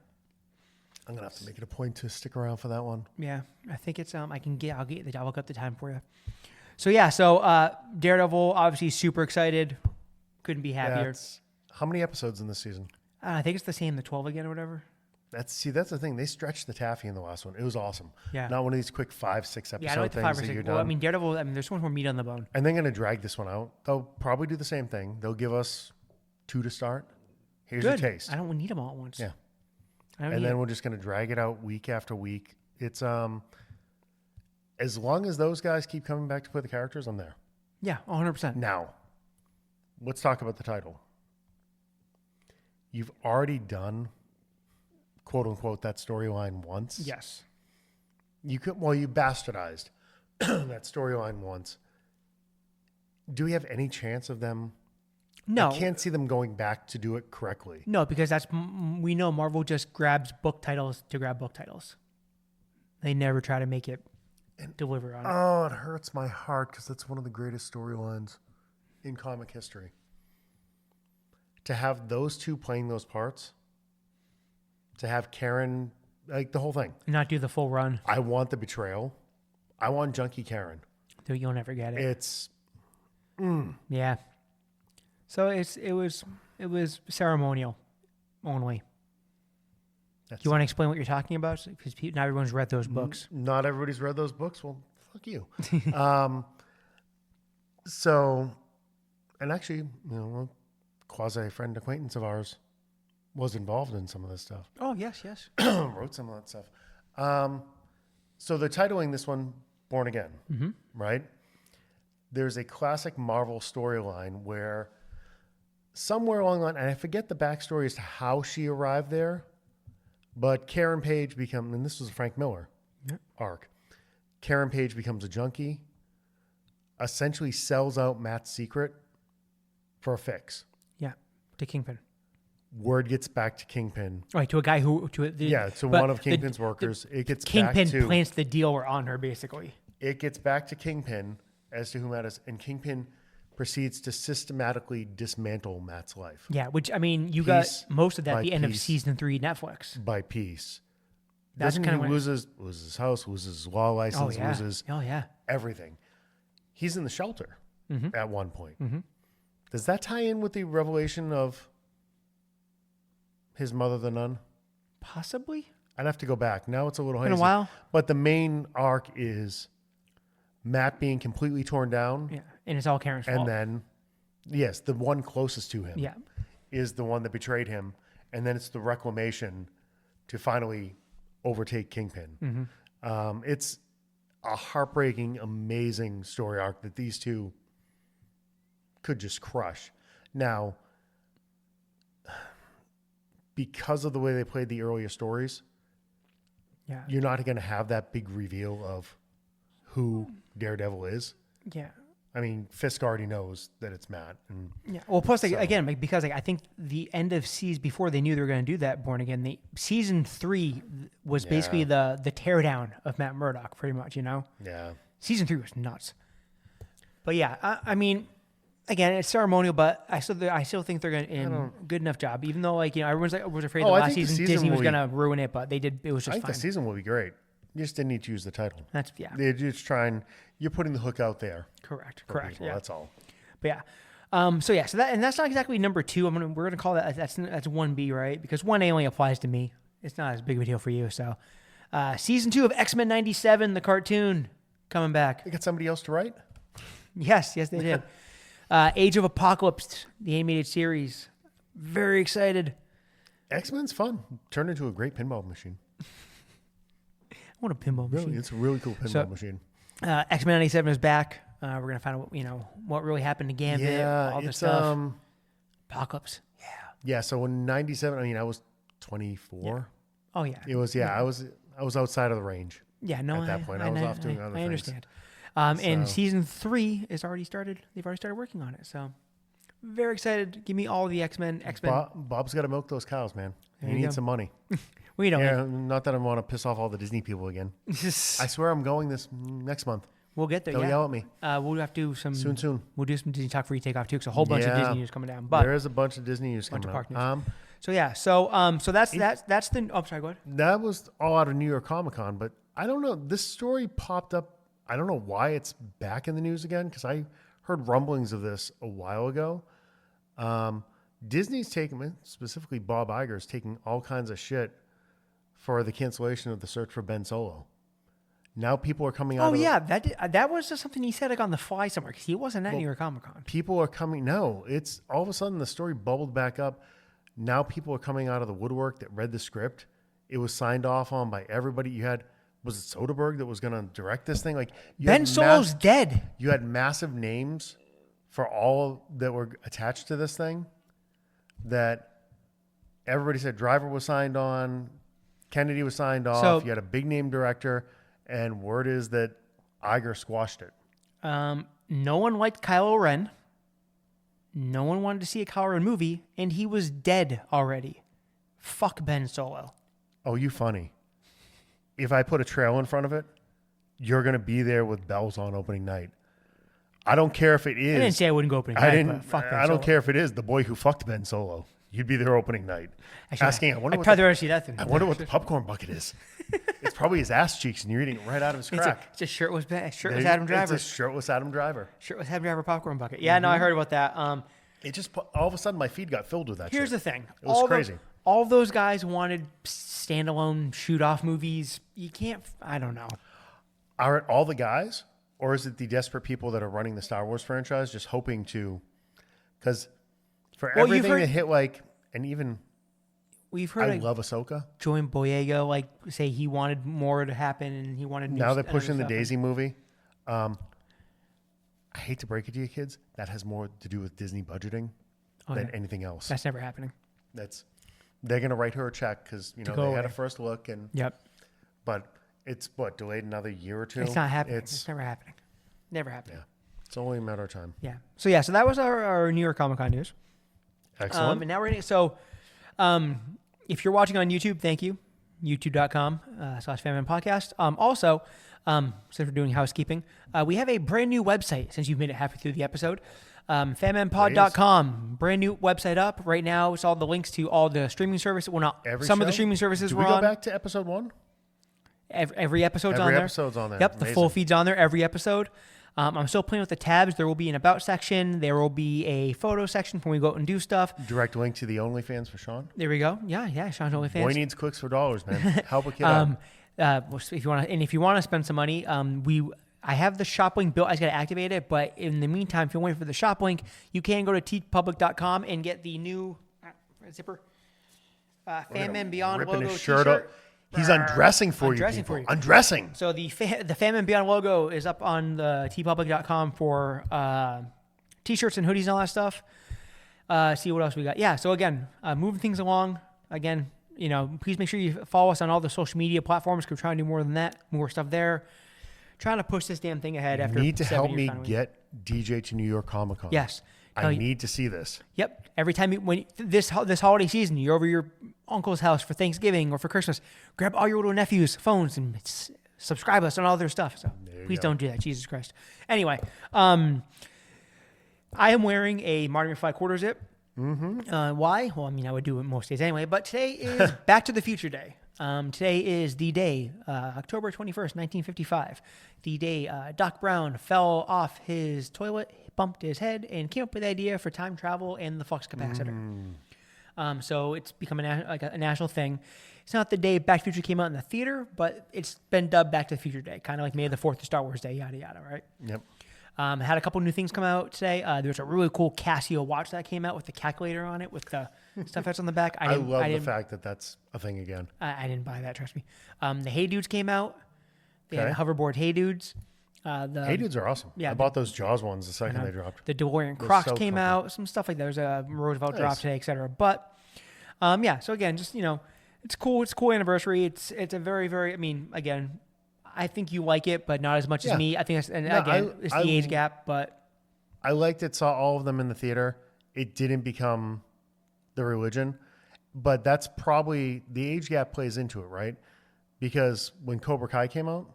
I'm gonna have to make it a point to stick around for that one. Yeah, I think it's I'll look up the time for you. So Daredevil, obviously super excited. Couldn't be happier. How many episodes in this season? I think it's the same, the 12 again or whatever. That's the thing. They stretched the taffy in the last one. It was awesome. Yeah. Not one of these quick 5-6 episode I like the 5 or 6. Well, I mean, Daredevil, there's so much more meat on the bone. And they're going to drag this one out. They'll probably do the same thing. They'll give us 2 to start. Here's your taste. I don't need them all at once. Yeah. And then we're just going to drag it out week after week. It's as long as those guys keep coming back to play the characters, I'm there. Yeah, 100%. Now, let's talk about the title. You've already done, quote unquote, that storyline once. Yes. You bastardized that storyline once. Do we have any chance of them? No. I can't see them going back to do it correctly. No, because we know Marvel just grabs book titles to grab book titles. They never try to make it deliver on it. Oh, it hurts my heart because that's one of the greatest storylines in comic history. To have those two playing those parts, to have Karen, the whole thing. Not do the full run. I want the betrayal. I want Junkie Karen. You'll never get it. It's... Yeah. So it was ceremonial only. You want to explain what you're talking about? Because not everyone's read those books. Not everybody's read those books. Well, fuck you. And actually, a quasi-friend acquaintance of ours was involved in some of this stuff. Oh, yes. Wrote some of that stuff. So they're titling this one Born Again, right? There's a classic Marvel storyline where somewhere along the line, and I forget the backstory as to how she arrived there, but Karen Page and this was a Frank Miller arc. Karen Page becomes a junkie, essentially sells out Matt's secret for a fix. Yeah, to Kingpin. Word gets back to Kingpin. Right, to a guy who... one of Kingpin's workers. It gets Kingpin back to... plants the deal on her, basically. It gets back to Kingpin as to who Matt is, and Kingpin proceeds to systematically dismantle Matt's life. Yeah, which, I mean, you got most of that at the end of season 3 Netflix. By piece. That's kind of loses his house, loses his law license, loses everything. He's in the shelter at one point. Does that tie in with the revelation of his mother, the nun? Possibly. I'd have to go back. Now it's a little hazy. Been a while. But the main arc is Matt being completely torn down. Yeah, and it's all Karen's fault. And then, yes, the one closest to him is the one that betrayed him. And then it's the reclamation to finally overtake Kingpin. It's a heartbreaking, amazing story arc that these two could just crush. Now, because of the way they played the earlier stories, Yeah. you're not going to have that big reveal of who Daredevil is. Yeah. I mean, Fisk already knows that it's Matt. And Yeah. Well, plus, again, because I think the end of season, before they knew they were going to do that, Born Again, season 3 was basically the teardown of Matt Murdock, pretty much, yeah. Season 3 was nuts. But yeah, I mean, again, it's ceremonial, but I still think they're going to do a good enough job, even though, everyone's was afraid the last season Disney was going to ruin it, but they did. It was just I think fine. the season will be great. You just didn't need to use the title. They're just you're putting the hook out there. Correct. People, Yeah. That's all. But yeah. So that's not exactly number 2. We're gonna call that's 1B, right? Because 1A only applies to me. It's not as big of a deal for you. So, season 2 of X-Men '97, the cartoon, coming back. They got somebody else to write? Yes, they did. Age of Apocalypse, the animated series. Very excited. X-Men's fun. Turned into a great pinball machine. I want a pinball machine. Really, it's a really cool pinball machine. X-Men '97 is back. We're gonna find out, what really happened to Gambit, all this stuff. Apocalypse. Yeah. So in '97, I was 24. Yeah. Oh yeah. It was. Yeah. I was outside of the range. Yeah. No. At that point, I was off doing other things. I understand. And season 3 is already started. They've already started working on it. So very excited. Give me all the X-Men. Bob's got to milk those cows, man. He needs some money. We don't. Yeah, not that I want to piss off all the Disney people again. I swear I'm going this next month. We'll get there. They'll yell at me. We'll have to do some soon. We'll do some Disney talk before you take off too, because a whole bunch of Disney news coming down. But there is a bunch of Disney news coming out. So yeah, so that's the. Oh, sorry. Go ahead. That was all out of New York Comic Con, but I don't know. This story popped up. I don't know why it's back in the news again, because I heard rumblings of this a while ago. Disney's taking, specifically Bob Iger's taking all kinds of shit for the cancellation of the search for Ben Solo. Now people are coming out. Oh yeah, that was just something he said on the fly somewhere, because he wasn't at New York Comic Con. People are coming. No, it's all of a sudden the story bubbled back up. Now people are coming out of the woodwork that read the script. It was signed off on by everybody. You had, was it Soderbergh that was going to direct this thing? Like Ben Solo's dead. You had massive names for all that were attached to this thing that everybody said. Driver was signed on, Kennedy was signed off. So, you had a big name director, and word is that Iger squashed it. No one liked Kylo Ren. No one wanted to see a Kylo Ren movie, and he was dead already. Fuck Ben Solo. Oh, you funny. If I put a trail in front of it, you're going to be there with bells on opening night. I don't care if it is. I didn't say I wouldn't go opening night, but fuck Ben Solo. I don't care if it is the boy who fucked Ben Solo. You'd be there opening night. Actually, I wonder I'd probably rather see that than. I wonder what the popcorn bucket is. It's probably his ass cheeks, and you're eating it right out of his crack. It's a shirtless Adam Driver. It's a shirtless Adam Driver. Shirtless Adam Driver popcorn bucket. Yeah, no, I heard about that. It just all of a sudden my feed got filled with that. Here's shit. the thing. It was crazy. All those guys wanted standalone shoot-off movies. You can't. I don't know. Are it all the guys, or is it the desperate people that are running the Star Wars franchise just hoping to? Because for everything to hit and even we've heard. I love Ahsoka. Joey Boyega say he wanted more to happen, and he wanted. Now they're pushing the Daisy movie. I hate to break it to you, kids. That has more to do with Disney budgeting than anything else. That's never happening. They're going to write her a check because they had a first look and. Yep. But it's delayed another year or two. It's not happening. It's never happening. Never happening. Yeah. It's only a matter of time. Yeah. So that was our New York Comic Con news. Excellent. And now we're if you're watching on YouTube, thank you. YouTube.com/FANMEN podcast. Also, since we're doing housekeeping, we have a brand new website since you've made it halfway through the episode. FANMENPod.com, brand new website up right now. It's all the links to all the streaming services. Well, not some of the streaming services we're on. Do we go back to episode 1? Every episode's on there. Every episode's on there. Yep, Amazing. the full feed's on there every episode. I'm still playing with the tabs. There will be an about section. There will be a photo section when we go out and do stuff. Direct link to the OnlyFans for Sean. There we go. Yeah, Sean's OnlyFans. Boy needs clicks for dollars, man. Help a kid out. If you want to spend some money, I have the shop link built. I just got to activate it. But in the meantime, if you're waiting for the shop link, you can go to teepublic.com and get the new zipper FANMEN Beyond logo Shirt t-shirt. He's undressing for Undressing you, for people. you. Undressing. So the FANMEN Beyond logo is up on the tpublic.com for t-shirts and hoodies and all that stuff. See what else we got. Yeah, so again, moving things along. Again, please make sure you follow us on all the social media platforms because we're trying to do more than that, more stuff there. Trying to push this damn thing ahead after You need to 7 help years me finally. get DJ to New York Comic Con. Yes. I need to see this. Yep. Every time this holiday season, you're over your uncle's house for Thanksgiving or for Christmas, grab all your little nephews' phones and subscribe us on all their stuff. So please don't do that. Jesus Christ. Anyway, I am wearing a Marty McFly quarter zip. Mm-hmm. Why? Well, I would do it most days anyway, but today is Back to the Future Day. Today is the day, October 21st, 1955, the day Doc Brown fell off his toilet, bumped his head, and came up with the idea for time travel and the flux capacitor. So it's become a national thing. It's not the day Back to the Future came out in the theater, but it's been dubbed Back to the Future Day, kind of like May the 4th to Star Wars Day, yada, yada, right? Yep. Had a couple new things come out today. There's a really cool Casio watch that came out with the calculator on it with the stuff that's on the back. I love the fact that that's a thing again. I didn't buy that, trust me. The Hey Dudes came out. They had Okay. hoverboard Hey Dudes. Hey Dudes are awesome. Yeah, I bought those Jaws ones the second they dropped. The DeLorean They're Crocs so came comfy. out. Some stuff like that. There's a Roosevelt drop Nice. today, etc. But yeah, so again, just it's cool. It's a cool anniversary. It's a very, very. Again, I think you like it, but not as much as Yeah. me. I think that's, and No, again, it's the age gap, but. I liked it, saw all of them in the theater. It didn't become the religion, but that's probably the age gap plays into it, right? Because when Cobra Kai came out,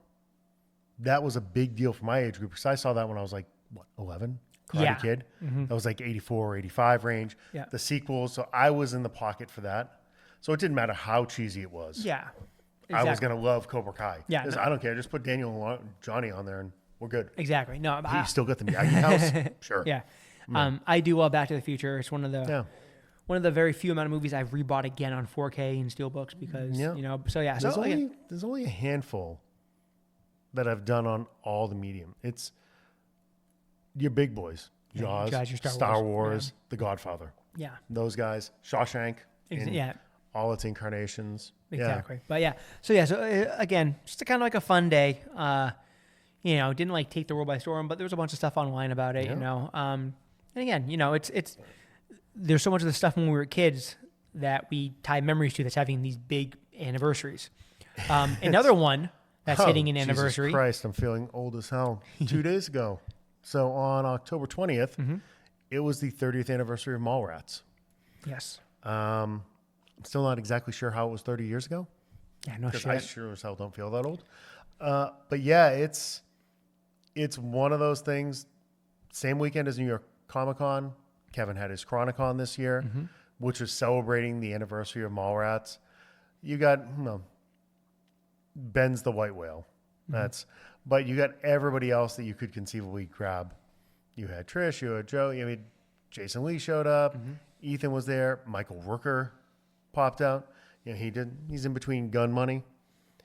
that was a big deal for my age group because I saw that when I was like, 11? Karate Yeah. Kid. That was like 84 or 85 range. Yeah. The sequels, so I was in the pocket for that. So it didn't matter how cheesy it was. Yeah. I was going to love Cobra Kai. Yeah, Just, no. I don't care. Just put Daniel and Johnny on there and we're good. Exactly. No, You still got the Miyagi house? Sure. yeah. I do love Back to the Future. It's one of the Yeah. one of the very few amount of movies I've rebought again on 4K and steelbooks because Yeah. So yeah. So There's only a handful that I've done on all the medium. It's your big boys, Jaws, Jaws, your Star Star Wars, Wars, The Godfather. yeah. Those guys, Shawshank, in Yeah. all its incarnations. Exactly. But yeah. So yeah. So again, just a kind of like a fun day. Didn't like take the world by storm, but there was a bunch of stuff online about it. Yeah. And again, it's there's so much of the stuff when we were kids that we tie memories to that's having these big anniversaries. Another one that's hitting an anniversary. Jesus Christ, I'm feeling old as hell. 2 days ago. So on October 20th, Mm-hmm. it was the 30th anniversary of Mallrats. Yes. I'm still not exactly sure how it was 30 years ago. Yeah. No Because I shit. sure as hell don't feel that old. But yeah, it's one of those things. Same weekend as New York Comic Con. Kevin had his Chronicon this year, which was celebrating the anniversary of Mallrats. You got Ben's the White Whale. But you got everybody else that you could conceivably grab. You had Trish, you had Joe. Jason Lee showed up. Ethan was there. Michael Rooker popped out. He's in between gun money.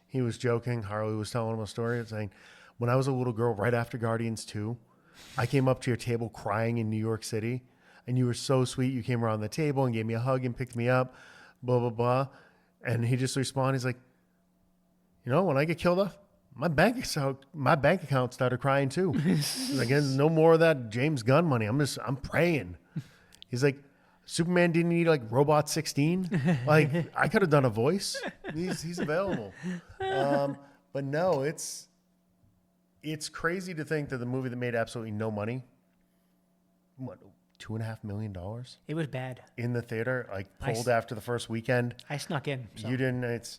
He was joking. Harley was telling him a story saying, when I was a little girl right after Guardians 2, I came up to your table crying in New York City, and you were so sweet. You came around the table and gave me a hug and picked me up, blah, blah, blah. And he just responded, he's like, when I get killed off, my bank account started crying too. He's like, no more of that James Gunn money. I'm praying. He's like, Superman didn't need like Robot 16. Like I could have done a voice. He's available. But no, it's crazy to think that the movie that made absolutely no money, what, $2.5 million It was bad. in the theater, like pulled after the first weekend. I snuck in. So. You didn't.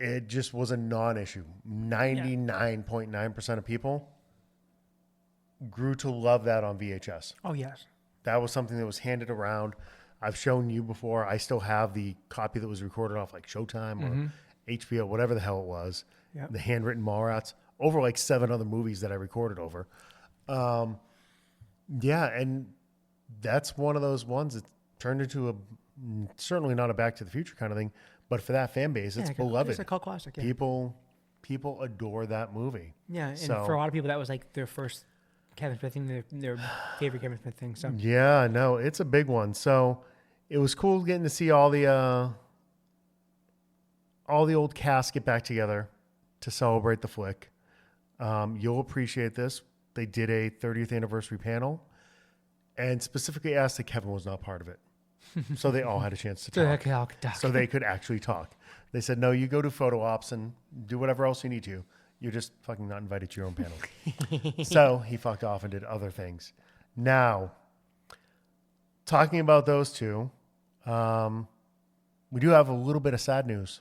It just was a non-issue. 99.9% of people grew to love that on VHS. Oh yes. That was something that was handed around. I've shown you before. I still have the copy that was recorded off like Showtime or HBO, whatever the hell it was. Yep. The handwritten Mallrats over like 7 other movies that I recorded over. Yeah, and that's one of those ones that turned into certainly not a Back to the Future kind of thing, but for that fan base, it's beloved. It's a cult classic. Yeah. People adore that movie. Yeah, and So- for a lot of people, that was like their first Kevin Smith thing, their favorite Kevin Smith thing. So Yeah, no, it's a big one. So it was cool getting to see all all the old cast get back together to celebrate the flick. You'll appreciate this. They did a 30th anniversary panel and specifically asked that Kevin was not part of it. So they all had a chance to talk. So they could actually talk. They said, no, you go do photo ops and do whatever else you need to. You're just fucking not invited to your own panel. So he fucked off and did other things. Now, talking about those two, we do have a little bit of sad news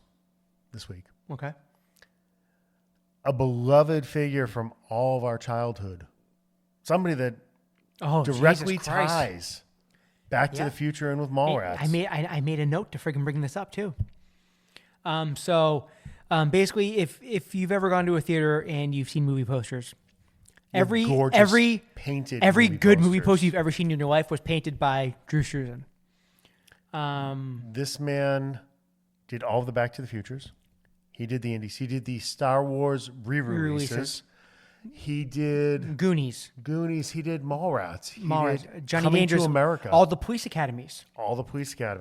this week. Okay. A beloved figure from all of our childhood. Somebody that directly ties Back to the Future and with Mallrats. I made a note to freaking bring this up too. Basically, if you've ever gone to a theater and you've seen movie posters, every painted good movie poster you've ever seen in your life was painted by Drew Struzan. This man did all of the Back to the Futures. He did the Indies. He did the Star Wars re-releases. He did Goonies. He did Mallrats. Did Johnny Coming Dangerous. to America. All the police academies.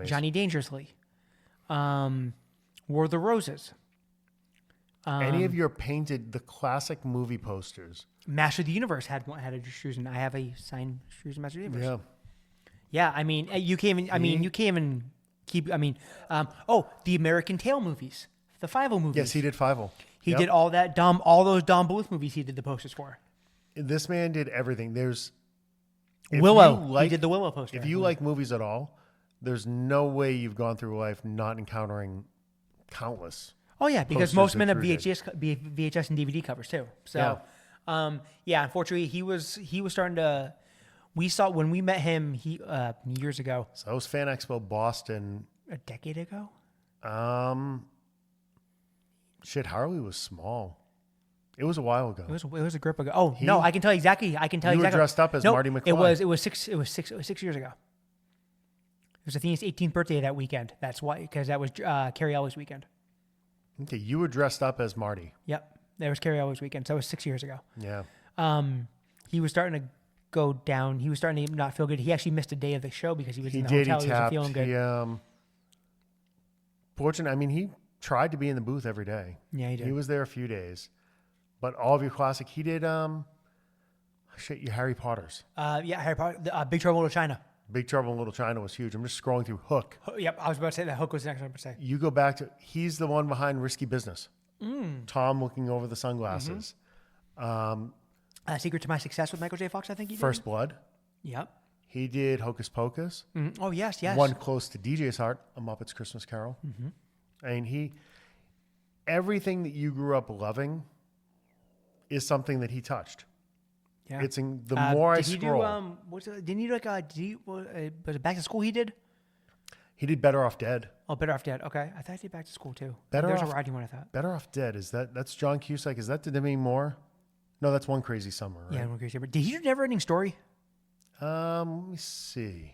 Johnny Dangerously. War of the Roses. Any of your painted, the classic movie posters. Master of the Universe had a Struzan. I have a signed Struzan Master of the Universe. Yeah. Yeah, I mean, you can't even keep. The American Tail movies, the Five-O movies. Yes, he did Five-O. He did all those Don Bluth movies. He did the posters for. This man did everything. There's Willow. He did the Willow poster. If you like movies at all, there's no way you've gone through life not encountering countless. Oh yeah, because most men have VHS and DVD covers too. So, unfortunately, he was starting to. We saw when we met him years ago. So that was Fan Expo Boston. A decade ago. Harley was small. It was a while ago. It was a grip ago. Oh no, I can tell you exactly. You were dressed up as Marty McFly. It was 6 years ago. It was Athena's 18th birthday that weekend. That's why, because that was Carrie Elwes weekend. Okay, you were dressed up as Marty. Yep, that was Carrie Elwes weekend. So it was 6 years ago. Yeah. He was starting to go down. He was starting to not feel good. He actually missed a day of the show because he was in the hotel. He wasn't feeling good. Fortunate. I mean, he tried to be in the booth every day. Yeah, he did. He was there a few days, but all of your classic. He did. Your Harry Potters. Harry Potter. Big Trouble in Little China. Big Trouble in Little China was huge. I'm just scrolling through Hook. Yep, I was about to say that Hook was the next one to say. You go back to, he's the one behind Risky Business. Tom looking over the sunglasses. Secret to My Success with Michael J. Fox, I think he did. First Blood. Yep. He did Hocus Pocus. Oh, yes. One close to DJ's heart, A Muppet's Christmas Carol. I mean, everything that you grew up loving is something that he touched. Yeah. It's the more I scroll. Didn't he was it Back to School he did? He did Better Off Dead. Oh, Better Off Dead. Okay. I thought he did Back to School too. There's a riding one, I thought. Better Off Dead. That's John Cusack. Is that Demi Moore? No, that's One Crazy Summer, right? Yeah, One Crazy Summer. Did he do Never Ending Story? Let me see.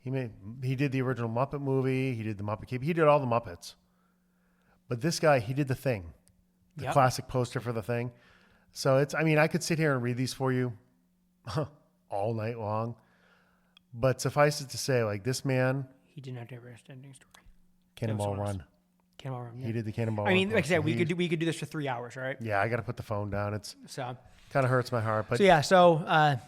He did the original Muppet movie. He did the Muppet Cape. He did all the Muppets. But this guy, he did The Thing. The classic poster for The Thing. So I could sit here and read these for you all night long. But suffice it to say, like, this man. He did not do Never Ending Story. Cannonball Run. Cannonball Run. Yeah. He did the Cannonball Run. I mean, like I said, we could do this for 3 hours, right? Yeah, I got to put the phone down. Kind of hurts my heart, but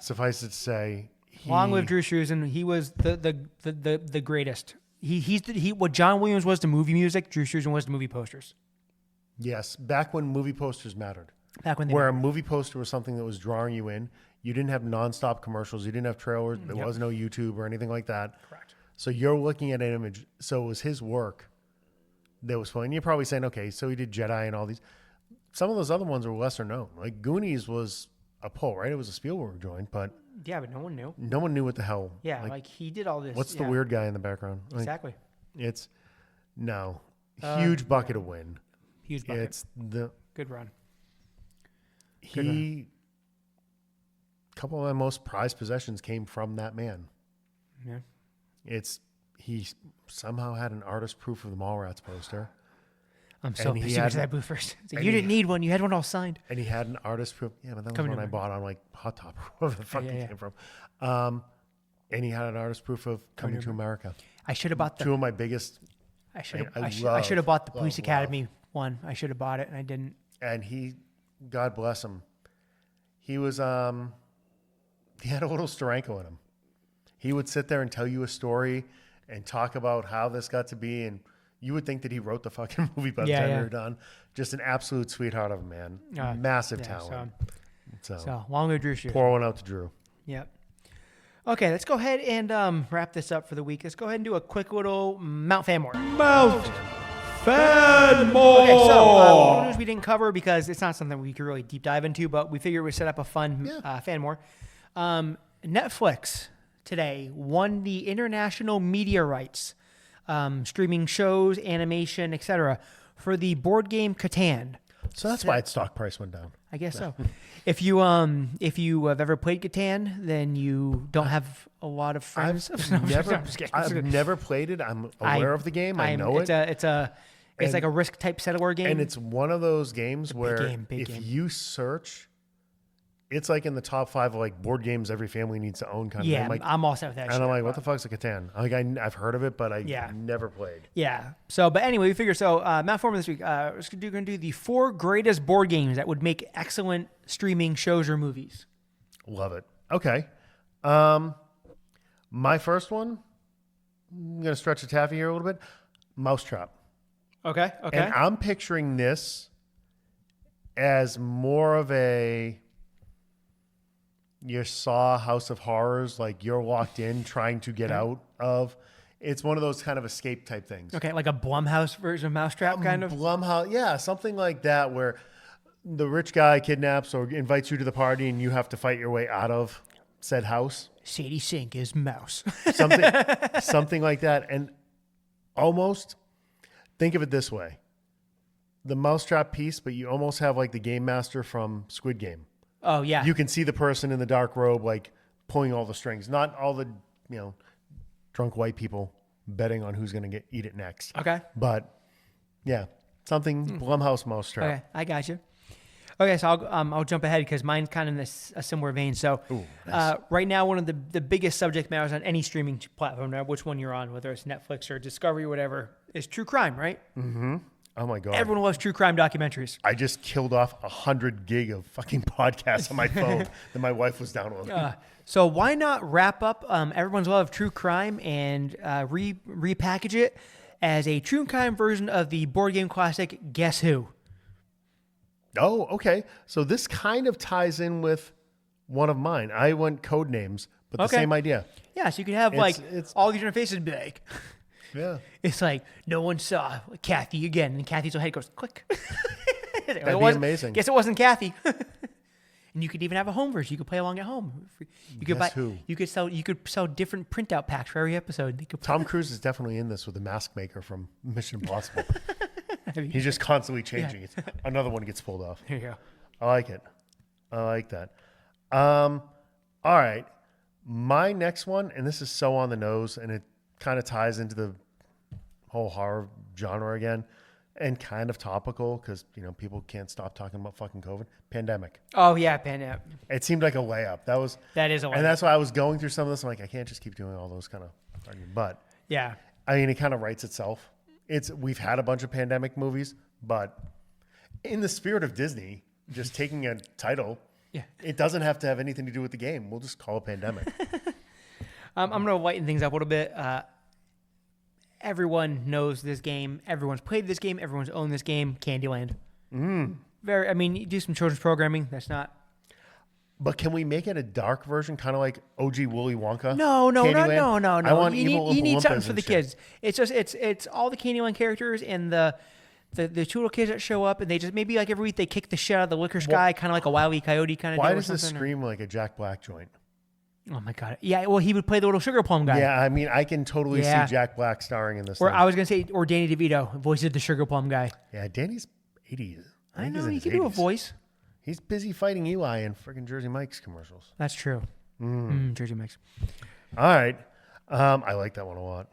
suffice it to say, long live Drew Struzan. He was the greatest. What John Williams was to movie music, Drew Struzan was to movie posters. Yes, back when movie posters mattered. Back when a movie poster was something that was drawing you in. You didn't have nonstop commercials. You didn't have trailers. There was no YouTube or anything like that. Correct. So you're looking at an image. So it was his work that was fun. And you're probably saying, okay, so he did Jedi and all these. Some of those other ones were lesser known. Like Goonies was a pull, right? It was a Spielberg joint, but no one knew. No one knew what the hell. Yeah, like he did all this. What's the weird guy in the background? Exactly. Huge bucket of win. Huge bucket. It's the good run. A couple of my most prized possessions came from that man. Yeah. He somehow had an artist proof of the Mallrats poster. I'm so pissed you went to that booth first. You didn't need one. You had one all signed. And he had an artist proof. Yeah, but that was one I bought on like Hot Top or wherever the fuck it came from. And he had an artist proof of Coming to America. I should have bought two of my biggest I should I have bought the Police love. Academy one. I should have bought it, and I didn't. And he, God bless him, he was he had a little Steranko in him. He would sit there and tell you a story and talk about how this got to be, and you would think that he wrote the fucking movie by the time you were done. Just an absolute sweetheart of a man. Massive talent. So long live Drew Shears. Pour one out to Drew. Yep. Okay, let's go ahead and wrap this up for the week. Let's go ahead and do a quick little Mount Fanmore. Mount Fanmore. Okay, so news we didn't cover because it's not something we could really deep dive into, but we figured we'd set up a fun Fanmore. Netflix today won the international media rights, streaming shows, animation, etc., for the board game Catan. So that's why its stock price went down. I guess so. If you have ever played Catan, then you don't have a lot of friends. I've never played it. I'm aware of the game. I know it. It's like a risk type settler game. And it's one of those games where big game. you search, it's like in the top 5 of like board games every family needs to own kind of thing. Like, I'm all set with that. And I'm like, what the fuck's a Catan? Like I've heard of it, but I never played. Yeah. So, but anyway, we figure Mount Fanmore this week. We're going to do the 4 greatest board games that would make excellent streaming shows or movies. Love it. Okay. My first one, I'm going to stretch the taffy here a little bit. Mousetrap. Okay. And I'm picturing this as more of a your Saw House of Horrors, like you're locked in trying to get out of. It's one of those kind of escape type things. Okay, like a Blumhouse version of Mousetrap, kind of? Blumhouse, yeah, something like that where the rich guy kidnaps or invites you to the party and you have to fight your way out of said house. Sadie Sink is Mouse. something like that. And almost think of it this way. The Mousetrap piece, but you almost have like the game master from Squid Game. Oh, yeah. You can see the person in the dark robe, like pulling all the strings, not all the, drunk white people betting on who's going to eat it next. Okay. But yeah, something Blumhouse Mousetrap. Okay, I got you. Okay, so I'll jump ahead because mine's kind of in a similar vein. So nice. Right now, one of the biggest subject matters on any streaming platform, no matter which one you're on, whether it's Netflix or Discovery or whatever, is true crime, right? Mm-hmm. Oh my God. Everyone loves true crime documentaries. I just killed off 100 gig of fucking podcasts on my phone that my wife was downloading. So why not wrap up everyone's love of true crime and repackage it as a true crime version of the board game classic Guess Who? Oh, okay. So this kind of ties in with one of mine. I went code names, but the same idea. Yeah, so you could have it's all these different faces be like... Yeah. It's like, no one saw Kathy again. And Kathy's head goes, click. That'd be amazing. Guess it wasn't Kathy. And you could even have a home version. You could play along at home. You could who? You could sell different printout packs for every episode. Tom Cruise is definitely in this with the mask maker from Mission Impossible. He's just constantly changing it. Another one gets pulled off. There you go. I like it. I like that. All right. My next one, and this is so on the nose, and it kind of ties into the whole horror genre again, and kind of topical because people can't stop talking about fucking COVID. Pandemic. Oh yeah, Pandemic. It seemed like a layup. That is a layup, and that's why I was going through some of this. I'm like, I can't just keep doing all those kind of arguments. But yeah, I mean, it kind of writes itself. We've had a bunch of pandemic movies, but in the spirit of Disney, just taking a title, it doesn't have to have anything to do with the game. We'll just call it Pandemic. I'm going to lighten things up a little bit. Everyone knows this game. Everyone's played this game. Everyone's owned this game. Candyland. You do some children's programming. That's not. But can we make it a dark version, kind of like OG Willy Wonka? No. I want you need something for the kids. It's just it's all the Candyland characters and the two little kids that show up, and they just maybe like every week they kick the shit out of the licorice guy, kind of like a Wile E. Coyote kind of. Why does this scream like a Jack Black joint? Oh my God! Yeah, well, he would play the little sugar plum guy. Yeah, I mean, I can totally see Jack Black starring in this. Or I was gonna say, or Danny DeVito voices the sugar plum guy. Yeah, Danny's 80s. I know he can do a voice. He's busy fighting Eli in freaking Jersey Mike's commercials. That's true. Jersey Mike's. All right, I like that one a lot.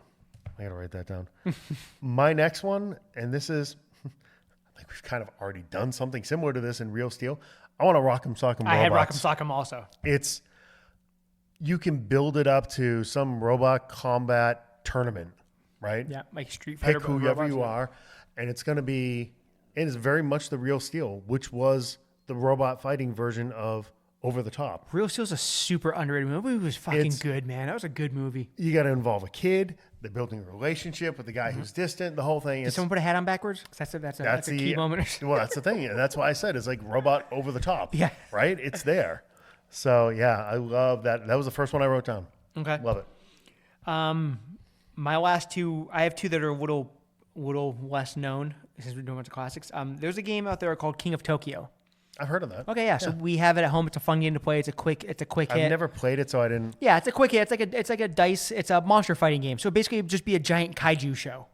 I gotta write that down. My next one, and this is, I think we've kind of already done something similar to this in Real Steel. I want to Rock'em Sock'em Robots. I had Rock'em Sock'em also. You can build it up to some robot combat tournament. right? Yeah, like Street Fighter. Pick whoever robots, you are, and it's going to be. It is very much the Real Steel, which was the robot fighting version of Over the Top. Real Steel's a super underrated movie. It was fucking good, man. That was a good movie. You got to involve a kid. They're building a relationship with the guy who's distant. The whole thing. Did someone put a hat on backwards? 'Cause that's a key moment. Well, that's the thing. And that's why I said it's like robot over the top. Yeah. Right? It's there. So, yeah, I love that. That was the first one I wrote down. Okay. Love it. My last two, I have two that are a little less known since we're doing a bunch of classics. There's a game out there called King of Tokyo. I've heard of that. Okay, yeah. So we have it at home. It's a fun game to play. It's a quick hit. I've never played it, so I didn't. Yeah, it's a quick hit. It's like a dice. It's a monster fighting game. So basically, it'd just be a giant kaiju show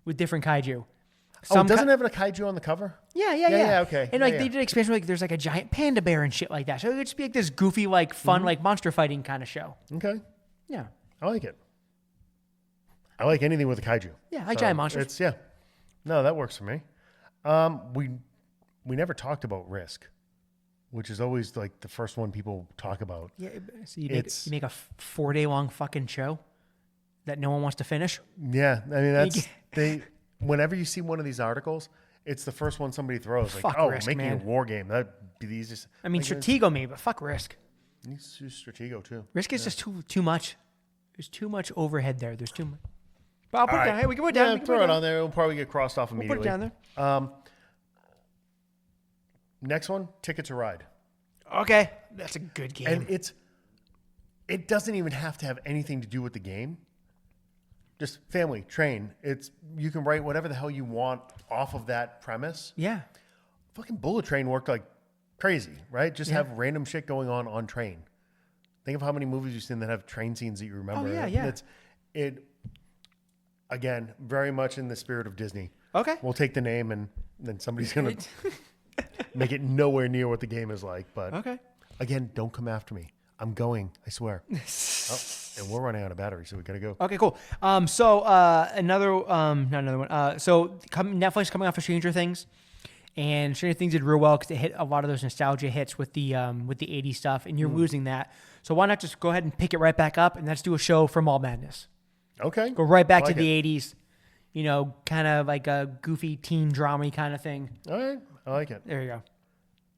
with different kaiju. Doesn't it have a kaiju on the cover? Yeah. Okay. And like they did expansion, like there's like a giant panda bear and shit like that. So it'd just be like this goofy, like fun, like monster fighting kind of show. Okay. Yeah. I like it. I like anything with a kaiju. Yeah, I like giant monsters. It's No, that works for me. We never talked about Risk, which is always like the first one people talk about. Yeah, so you make a 4-day long fucking show that no one wants to finish. Yeah, I mean whenever you see one of these articles, it's the first one somebody throws. Like, Risk, making man. a war game. That'd be the easiest. I mean, Stratego maybe, but fuck Risk. You use Stratego too. Risk is just too much. There's too much overhead there. There's too much. But I'll put it down. Hey, we can put it down. Yeah, throw it on there. It'll probably get crossed off immediately. We'll put it down there. Next one, Ticket to Ride. Okay, that's a good game. And it doesn't even have to have anything to do with the game. Just family, train. You can write whatever the hell you want off of that premise. Yeah. Fucking Bullet Train worked like crazy, right? Just have random shit going on train. Think of how many movies you've seen that have train scenes that you remember. Oh, yeah. Again, very much in the spirit of Disney. Okay. We'll take the name and then somebody's going to make it nowhere near what the game is like. But okay. Again, don't come after me. I'm going, I swear. And we're running out of battery, so we got to go. Okay, cool. Not another one. Netflix coming off of Stranger Things. And Stranger Things did real well because it hit a lot of those nostalgia hits with the 80s stuff, and you're losing that. So why not just go ahead and pick it right back up, and let's do a show from All Madness. Okay. Go right back to the 80s, kind of like a goofy teen drama kind of thing. All right. I like it. There you go.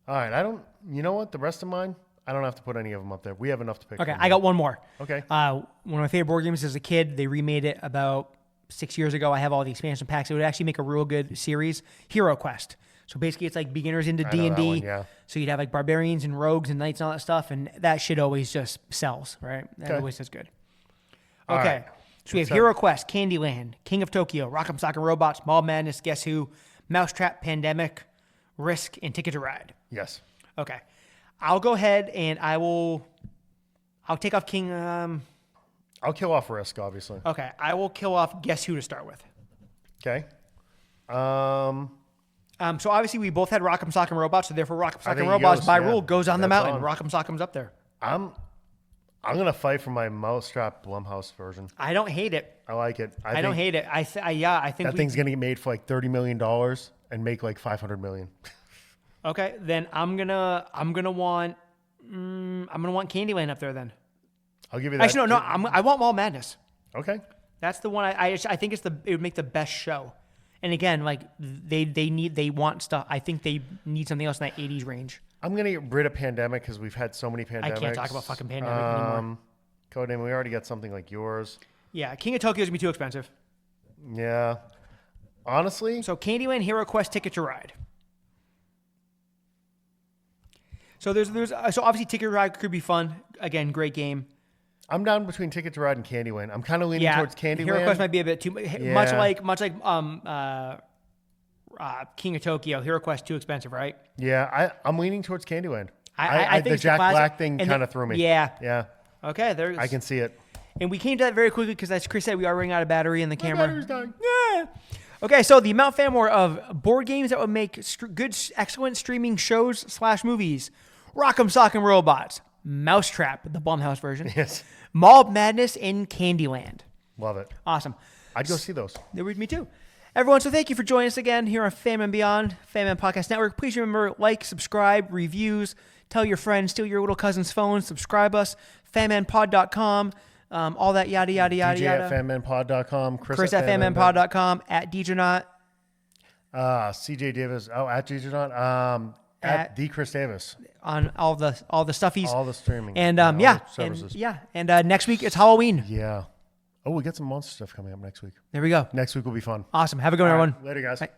All right. You know what? The rest of mine, I don't have to put any of them up there. We have enough to pick. Okay, I got one more. Okay. One of my favorite board games as a kid, they remade it about 6 years ago. I have all the expansion packs. It would actually make a real good series, Hero Quest. So basically, it's like beginners into D&D. Yeah. So you'd have like barbarians and rogues and knights and all that stuff, and that shit always just sells, right? That always does good. Okay. Right. So we have Hero Quest, Candyland, King of Tokyo, Rock'em Sock'em Robots, Mall Madness, Guess Who, Mousetrap, Pandemic, Risk, and Ticket to Ride. Yes. Okay. I'll go ahead and I'll take off King. I'll kill off Risk, obviously. Okay. I will kill off Guess Who to start with. Okay. So obviously we both had Rock'em Sock'em Robots, so therefore Rock'em think Sock'em he Robots goes, by yeah. rule goes on the That's mountain. on. Rock'em Sock'em's up there. I'm gonna fight for my Mousetrap Blumhouse version. I don't hate it. I like it. I don't hate it. I think that thing's gonna get made for like $30 million and make like $500 million. Okay, then I'm gonna want Candyland up there then. I'll give you that. Actually, no, I want Mall Madness. Okay. That's the one I think it would make the best show. And again, like they want stuff. I think they need something else in that 80s range. I'm gonna get rid of Pandemic because we've had so many pandemics. I can't talk about fucking Pandemic anymore. Codename, we already got something like yours. Yeah, King of Tokyo is gonna be too expensive. Yeah. Honestly. So Candyland, Hero Quest, Ticket to Ride. So so obviously Ticket to Ride could be fun. Again, great game. I'm down between Ticket to Ride and Candyland. I'm kind of leaning towards Candyland. Hero Quest might be a bit too much. Yeah. Much like King of Tokyo. Hero Quest too expensive, right? Yeah, I'm leaning towards Candyland. I think the it's Jack classic, Black thing kind of threw me. Yeah. Yeah. Okay, there's. I can see it. And we came to that very quickly because, as Chris said, we are running out of battery in the camera. Battery's dying. Yeah. Okay, so the Mount Famore of board games that would make excellent streaming shows/movies: Rock'em Sock'em Robots, Mousetrap, the Blumhouse version, Yes. Mall Madness, and Candyland. Love it. Awesome. I'd go see those. Me too. Everyone, so thank you for joining us again here on FANMEN Beyond, FANMEN Podcast Network. Please remember, like, subscribe, reviews, tell your friends, steal your little cousin's phone, subscribe us, fanmenpod.com. all that yada, yada, yada, DJ yada. at FANMENPod.com. Chris at FANMENPod.com, at DJNot. CJ Davis. Oh, at DJNot. At the Chris Davis. On all the stuffies. All the streaming. And all yeah. the services. And next week it's Halloween. Yeah. Oh, we got some monster stuff coming up next week. There we go. Next week will be fun. Awesome. Have a good one, All right. everyone. Later, guys. Bye.